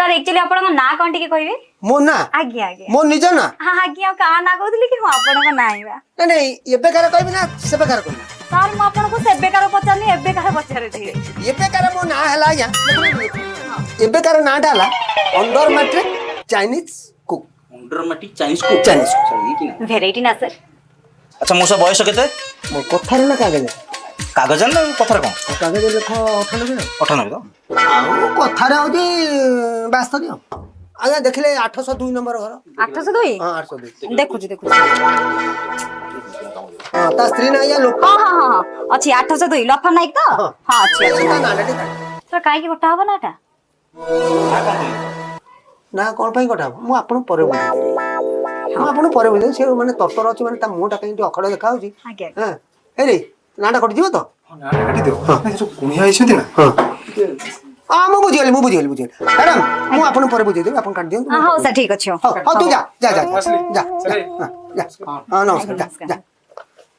sir actually आपन ना कोन टिके कहबे मो ना आज्ञा आज्ञा मो निज ना हां आज्ञा का ना कहउतली कि हम आपन ना आइबा नहीं नहीं एबे कार कहबी ना सेबे कार कहबी सर म आपन को सेबे कार पचारनी एबे कार पचारे थे एबे कार मो ना हला या एबे कार ना डाला under matric Chinese cook under matric Chinese cook Chinese ये कि ना वेराइटी ना सर अच्छा मोसा बयस केते मो कथार ना कागज कागज ना कथार कोन कागज लेख 98 98 तो आ कथार होजी 72 आज्ञा देखले 802 नंबर घर 802 हां 802 देखु हां ता स्त्री ना या लोक हां हां हां अछि 802 लफा नाइक तो हां अछि सर काई की गोटा हबो नाटा ना कोन पई कटा मु आपन परे बोल मु आपन परे बोल से माने ततर अछि माने ता मुटा कहीं अखड़ देखा होची आज्ञा हां ए रे नाटा कटि दियो तो नाटा काटी दियो ना जो कुनिया आइछथि ना हां आ मु बुझियली मैडम मु आपन परे बुझि देबी आपन काट दियो हां सर ठीक अछि हां तू जा जा जा जा हां नमस्कार जा